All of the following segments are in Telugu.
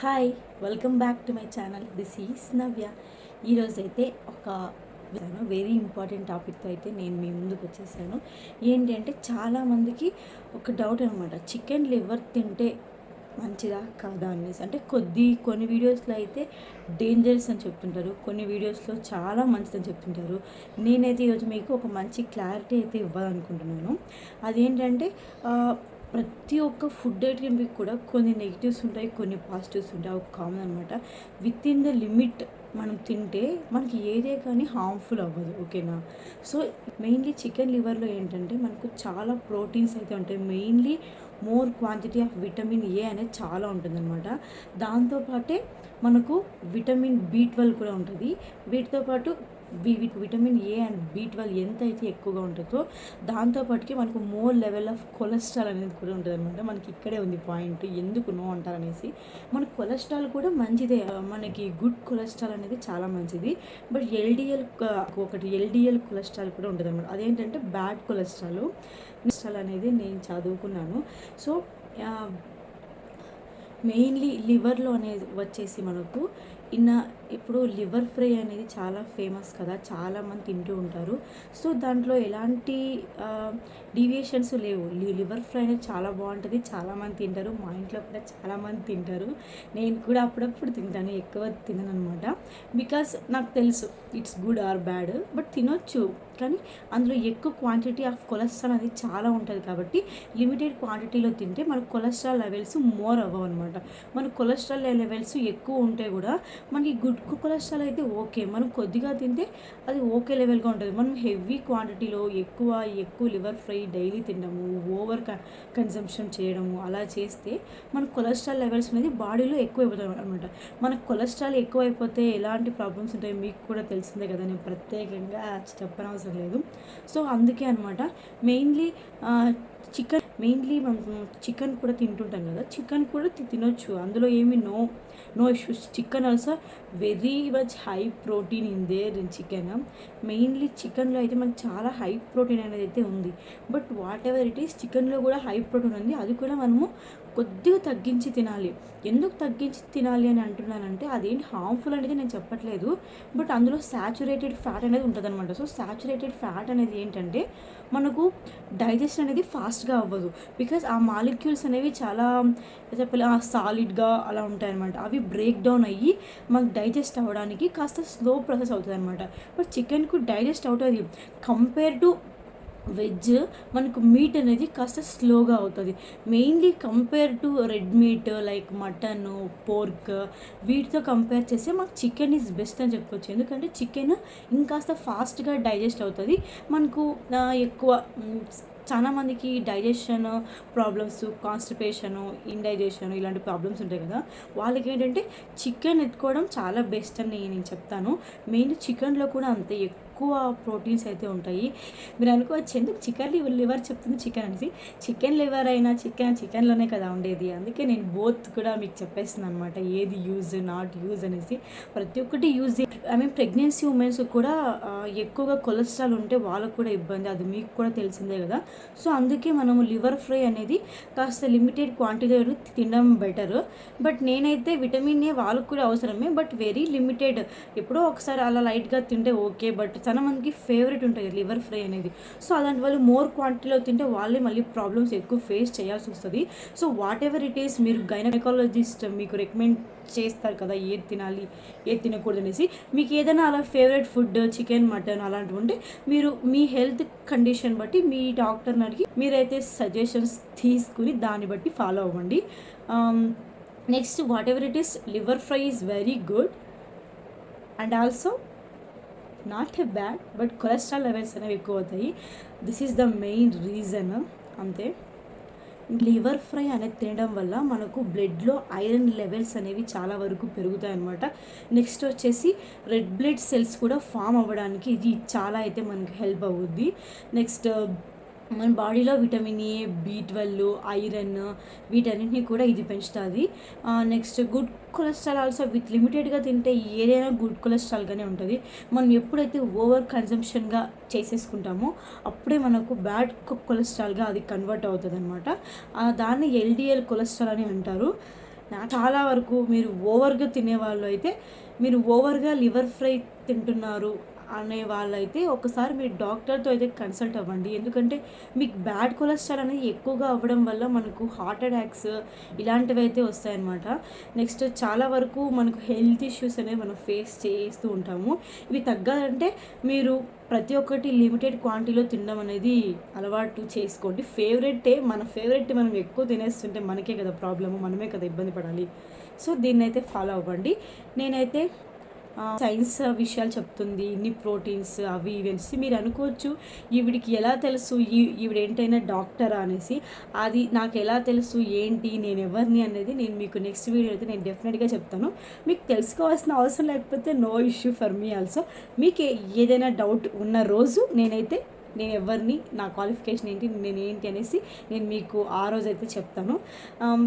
Hi, welcome back to my channel. This is Navya. ఈరోజైతే ఒక వెరీ ఇంపార్టెంట్ టాపిక్తో అయితే నేను మీ ముందుకు వచ్చేసాను. ఏంటి అంటే చాలామందికి ఒక డౌట్ అనమాట, చికెన్ లివర్ తింటే మంచిదా కాదా అనేసి. అంటే కొన్ని వీడియోస్లో అయితే డేంజరస్ అని చెప్తుంటారు, కొన్ని వీడియోస్లో చాలా మంచిదని చెప్తుంటారు. నేనైతే ఈరోజు మీకు ఒక మంచి క్లారిటీ అయితే ఇవ్వాలనుకుంటున్నాను. అదేంటంటే ప్రతి ఒక్క ఫుడ్ ఐటెంకి కూడా కొన్ని నెగిటివ్స్ ఉంటాయి, కొన్ని పాజిటివ్స్ ఉంటాయి. ఒక కామన్ అనమాట. విత్ ఇన్ ద లిమిట్ మనం తింటే మనకి ఏదే కానీ హార్మ్ఫుల్ అవ్వదు, ఓకేనా? సో మెయిన్లీ చికెన్ లివర్లో ఏంటంటే మనకు చాలా ప్రోటీన్స్ అయితే ఉంటాయి. Mainly more quantity of vitamin A అనేది చాలా ఉంటుందన్నమాట. దాంతోపాటే మనకు విటమిన్ B12 కూడా ఉంటుంది. వీటితో పాటు విటమిన్ ఏ అండ్ B12 ఎంత అయితే ఎక్కువగా ఉంటుందో దాంతోపాటుకి మనకు మోర్ లెవెల్ ఆఫ్ కొలెస్ట్రాల్ అనేది కూడా ఉంటుంది అనమాట. మనకి ఇక్కడే ఉంది పాయింట్, ఎందుకు నో అంటారనేసి. మన కొలెస్ట్రాల్ కూడా మంచిదే, మనకి గుడ్ కొలెస్ట్రాల్ అనేది చాలా మంచిది. బట్ ఎల్డిఎల్ కొలెస్ట్రాల్ కూడా ఉంటుంది అనమాట. అదేంటంటే బ్యాడ్ కొలెస్ట్రాల్ అనేది నేను చదువుకున్నాను. సో మెయిన్లీ లివర్లో అనేది వచ్చేసి మనకు ఇప్పుడు లివర్ ఫ్రై అనేది చాలా ఫేమస్ కదా, చాలామంది తింటూ ఉంటారు. సో దాంట్లో ఎలాంటి డీవియేషన్స్ లేవు. లివర్ ఫ్రై అనేది చాలా బాగుంటుంది, చాలామంది తింటారు. మా ఇంట్లో కూడా చాలామంది తింటారు. నేను కూడా అప్పుడప్పుడు తింటాను, ఎక్కువ తినను అనమాట. బికాస్ నాకు తెలుసు it's good or bad, but తినొచ్చు. కానీ అందులో ఎక్కువ క్వాంటిటీ ఆఫ్ కొలెస్ట్రాల్ అనేది చాలా ఉంటుంది కాబట్టి లిమిటెడ్ క్వాంటిటీలో తింటే మనకు కొలెస్ట్రాల్ లెవెల్స్ మోర్ అవ్వవు అనమాట. మన కొలెస్ట్రాల్ లెవెల్స్ ఎక్కువ ఉంటే కూడా మనకి గుడ్ కొలెస్ట్రాల్ అయితే ఓకే, మనం కొద్దిగా తింటే అది ఓకే లెవెల్గా ఉంటుంది. మనం హెవీ క్వాంటిటీలో ఎక్కువ లివర్ ఫ్రై డైలీ తినడము, ఓవర్ కన్సంప్షన్ చేయడము అలా చేస్తే మన కొలెస్ట్రాల్ లెవెల్స్ అనేది బాడీలో ఎక్కువ అయిపోతాయి అనమాట. మనకు కొలెస్ట్రాల్ ఎక్కువ అయిపోతే ఎలాంటి ప్రాబ్లమ్స్ ఉంటాయి మీకు కూడా తెలిసిందే కదా, నేను ప్రత్యేకంగా చెప్పనవసరం లేదు. సో అందుకే అనమాట మెయిన్లీ మనం చికెన్ కూడా తింటుంటాం కదా, చికెన్ కూడా తినొచ్చు, అందులో ఏమి no issues. Chicken also very much high protein in there in chicken. Mainly చికెన్లో అయితే మనకు చాలా హై ప్రోటీన్ అనేది అయితే ఉంది. But what ever it is, చికెన్లో కూడా హై ప్రోటీన్ ఉంది. అది కూడా మనము కొద్దిగా తగ్గించి తినాలి. ఎందుకు తగ్గించి తినాలి అని అంటున్నానంటే అదేంటి హార్మ్ఫుల్ అనేది నేను చెప్పట్లేదు, బట్ అందులో సాచురేటెడ్ ఫ్యాట్ అనేది ఉంటుంది అనమాట. సో సాచురేటెడ్ ఫ్యాట్ అనేది ఏంటంటే మనకు డైజెషన్ అనేది ఫాస్ట్గా అవ్వదు. బికాజ్ ఆ మాలిక్యూల్స్ అనేవి చాలా చెప్పాలి సాలిడ్గా అలా ఉంటాయన్నమాట. అవి బ్రేక్ డౌన్ అయ్యి మనకు డైజెస్ట్ అవ్వడానికి కాస్త స్లో ప్రాసెస్ అవుతుంది అనమాట. బట్ చికెన్కు డైజెస్ట్ అవుతుంది. కంపేర్ టు వెజ్ మనకు మీట్ అనేది కాస్త స్లోగా అవుతుంది. Mainly compare to red meat like mutton, pork వీటితో కంపేర్ చేస్తే మాకు చికెన్ ఈజ్ బెస్ట్ అని చెప్పొచ్చు. ఎందుకంటే చికెన్ ఇంకాస్త ఫాస్ట్గా డైజెస్ట్ అవుతుంది. మనకు ఎక్కువ చాలా మందికి డైజెషన్ ప్రాబ్లమ్స్, కాన్స్టిపేషను, ఇండైజెషన్ ఇలాంటి ప్రాబ్లమ్స్ ఉంటాయి కదా, వాళ్ళకి ఏంటంటే చికెన్ ఎత్తుకోవడం చాలా బెస్ట్ అని నేను చెప్తాను. మెయిన్ చికెన్లో కూడా అంతే ఎక్కువ ప్రోటీన్స్ అయితే ఉంటాయి. మీరు అనుకోవచ్చు ఎందుకు చికెన్ లివర్ చెప్తుంది చికెన్ అనేసి. చికెన్ లివర్ అయినా చికెన్లోనే కదా ఉండేది. అందుకే నేను బోత్ కూడా మీకు చెప్పేస్తున్నాను అనమాట, ఏది యూజ్ నాట్ యూజ్ అనేసి. ప్రతి ఒక్కటి యూజ్. ప్రెగ్నెన్సీ ఉమెన్స్ కూడా ఎక్కువగా కొలెస్ట్రాల్ ఉంటే వాళ్ళకు కూడా ఇబ్బంది, అది మీకు కూడా తెలిసిందే కదా. సో అందుకే మనము లివర్ ఫ్రై అనేది కాస్త లిమిటెడ్ క్వాంటిటీలో తినడం బెటర్. బట్ నేనైతే విటమిన్ ఏ వాళ్ళకు కూడా అవసరమే, బట్ వెరీ లిమిటెడ్. ఎప్పుడో ఒకసారి అలా లైట్గా తింటే ఓకే, బట్ చాలా మందికి ఫేవరెట్ ఉంటుంది లివర్ ఫ్రై అనేది. సో అలాంటి వాళ్ళు మోర్ క్వాంటిటీలో తింటే వాళ్ళే మళ్ళీ ప్రాబ్లమ్స్ ఎక్కువ ఫేస్ చేయాల్సి వస్తుంది. So what ever it is, మీరు గైనకాలజిస్ట్ మీకు రికమెండ్ చేస్తారు కదా ఏది తినాలి ఏది తినకూడదు అనేసి. మీకు ఏదైనా అలా ఫేవరెట్ ఫుడ్ చికెన్, మటన్ అలాంటివి ఉంటే మీరు మీ హెల్త్ కండిషన్ బట్టి మీ డాక్టర్ని అడిగి మీరైతే సజెషన్స్ తీసుకుని దాన్ని బట్టి ఫాలో అవ్వండి. Next what ever it is, liver fry is very good and also not a bad, but cholesterol levels అనేవి ఎక్కువ అవుతాయి. This is the main reason. అంతే. లివర్ ఫ్రై అనేది తినడం వల్ల మనకు బ్లడ్లో ఐరన్ లెవెల్స్ అనేవి చాలా వరకు పెరుగుతాయి అన్నమాట. నెక్స్ట్ వచ్చేసి రెడ్ బ్లడ్ సెల్స్ కూడా ఫామ్ అవ్వడానికి ఇది చాలా అయితే మనకి హెల్ప్ అవుద్ది. నెక్స్ట్ మన బాడీలో విటమిన్ ఏ, B12, ఐరన్ వీటన్నింటినీ కూడా ఇది పెంచుతుంది. Next good cholesterol also with లిమిటెడ్గా తింటే ఏదైనా గుడ్ కొలెస్ట్రాల్గానే ఉంటుంది. మనం ఎప్పుడైతే ఓవర్ కన్జంప్షన్గా చేసేసుకుంటామో అప్పుడే మనకు బ్యాడ్ కొలెస్ట్రాల్గా అది కన్వర్ట్ అవుతుంది అనమాట. దాన్ని LDL కొలెస్ట్రాల్ అని అంటారు. చాలా వరకు మీరు ఓవర్గా తినేవాళ్ళు అయితే, మీరు ఓవర్గా లివర్ ఫ్రై తింటున్నారు అనే వాళ్ళైతే ఒకసారి మీరు డాక్టర్తో అయితే కన్సల్ట్ అవ్వండి. ఎందుకంటే మీకు బ్యాడ్ కొలెస్ట్రాల్ అనేది ఎక్కువగా అవ్వడం వల్ల మనకు హార్ట్ అటాక్స్ ఇలాంటివి అయితే వస్తాయన్నమాట. నెక్స్ట్ చాలా వరకు మనకు హెల్త్ ఇష్యూస్ అనేవి మనం ఫేస్ చేస్తూ ఉంటాము. ఇవి తగ్గాలంటే మీరు ప్రతి ఒక్కటి లిమిటెడ్ క్వాంటిటీలో తినడం అనేది అలవాటు చేసుకోండి. మన ఫేవరెట్ మనం ఎక్కువ తినేస్తుంటే మనకే కదా ప్రాబ్లము, మనమే కదా ఇబ్బంది పడాలి. సో దీన్నైతే ఫాలో అవ్వండి. నేనైతే సైన్స్ విషయాలు చెప్తుంది, ఇన్ని ప్రోటీన్స్ అవి ఇవి అనేసి మీరు అనుకోవచ్చు, ఈవిడికి ఎలా తెలుసు, ఈవిడ ఏంటైనా డాక్టరా అనేసి. అది నాకు ఎలా తెలుసు, ఏంటి, నేను ఎవరిని అనేది నేను మీకు నెక్స్ట్ వీడియో అయితే నేను డెఫినెట్గా చెప్తాను. మీకు తెలుసుకోవాల్సిన అవసరం లేకపోతే no issue for me also. మీకు ఏదైనా డౌట్ ఉన్న రోజు నేను ఎవరిని, నా క్వాలిఫికేషన్ ఏంటి, నేను ఏంటి అనేసి నేను మీకు ఆ రోజు అయితే చెప్తాను.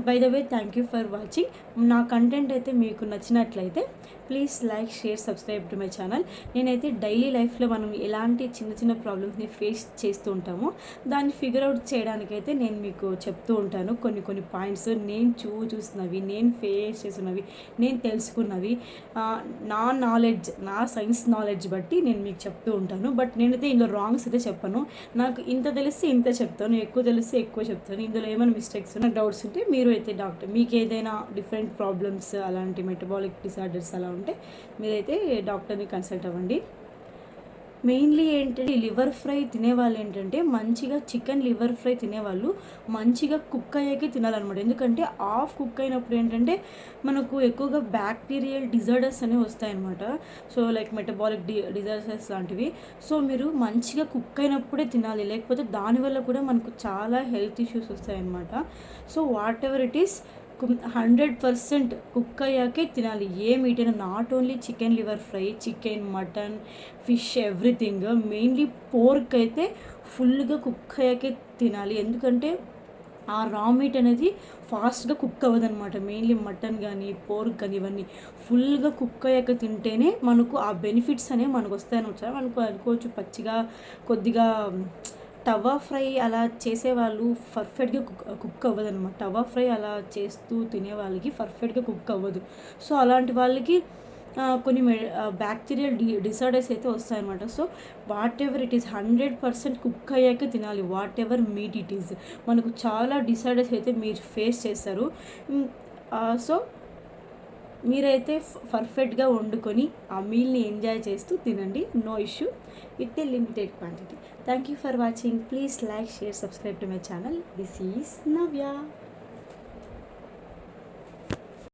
By the way thank you for watching. నా కంటెంట్ అయితే మీకు నచ్చినట్లయితే please like, share, subscribe to my channel. నేనైతే డైలీ లైఫ్లో మనం ఎలాంటి చిన్న చిన్న ప్రాబ్లమ్స్ని ఫేస్ చేస్తూ ఉంటామో దాన్ని ఫిగర్ అవుట్ చేయడానికైతే నేను మీకు చెప్తూ ఉంటాను. కొన్ని పాయింట్స్ నేను చూసినవి, నేను ఫేస్ చేసినవి, నేను తెలుసుకున్నవి, నా నాలెడ్జ్, నా సైన్స్ నాలెడ్జ్ బట్టి నేను మీకు చెప్తూ ఉంటాను. బట్ నేనైతే ఇందులో రాంగ్స్ అయితే చెప్పను. నాకు ఇంత తెలిస్తే ఇంత చెప్తాను, ఎక్కువ తెలిస్తే ఎక్కువ చెప్తాను. ఇందులో ఏమైనా మిస్టేక్స్ ఉన్నా, డౌట్స్ ఉంటే మీరు అయితే డాక్టర్, మీకు ఏదైనా డిఫరెంట్ ప్రాబ్లమ్స్ అలాంటి మెటబాలిక్ డిసార్డర్స్ అలా ఉంటే మీరైతే డాక్టర్ని కన్సల్ట్ అవ్వండి. మెయిన్లీ ఏంటంటే లివర్ ఫ్రై తినేవాళ్ళు ఏంటంటే మంచిగా చికెన్ లివర్ ఫ్రై తినేవాళ్ళు మంచిగా కుక్ అయ్యాకే తినాలన్నమాట. ఎందుకంటే హాఫ్ కుక్ అయినప్పుడు ఏంటంటే మనకు ఎక్కువగా బ్యాక్టీరియల్ డిజార్డర్స్ అనేవి వస్తాయన్నమాట. సో లైక్ మెటబాలిక్ డిజార్డర్స్ లాంటివి. సో మీరు మంచిగా కుక్ అయినప్పుడే తినాలి, లేకపోతే దానివల్ల కూడా మనకు చాలా హెల్త్ ఇష్యూస్ వస్తాయన్నమాట. So what ever it is 100% cook అయ్యాకే తినాలి ఏ మీట్ అయినా. Not only chicken liver fry, chicken, mutton, fish, everything. Mainly pork అయితే ఫుల్గా కుక్ అయ్యాకే తినాలి. ఎందుకంటే ఆ రా మీట్ అనేది ఫాస్ట్గా కుక్ అవ్వదనమాట. మెయిన్లీ మటన్ కానీ, పోర్క్ కానీ ఇవన్నీ ఫుల్గా కుక్ అయ్యాక తింటేనే మనకు ఆ బెనిఫిట్స్ అనేవి మనకు వస్తాయని మనకు అనుకోవచ్చు. పచ్చిగా కొద్దిగా తవా ఫ్రై అలా చేసేవాళ్ళు పర్ఫెక్ట్గా కుక్ అవ్వదు అనమాట. తవా ఫ్రై అలా చేస్తూ తినే వాళ్ళకి పర్ఫెక్ట్గా కుక్ అవ్వదు. సో అలాంటి వాళ్ళకి కొన్ని బ్యాక్టీరియల్ డిసార్డర్స్ అయితే వస్తాయన్నమాట. So what ever it is 100% cook అయ్యాక తినాలి. What ever meet it is, మనకు చాలా డిసార్డర్స్ అయితే మీరు ఫేస్ చేస్తారు. సో మీరైతే పర్ఫెక్ట్గా వండుకొని ఆ మీల్ని ఎంజాయ్ చేస్తూ తినండి. No issue with a limited quantity. Thank you for watching. Please like, share, subscribe to my channel. This is Navya.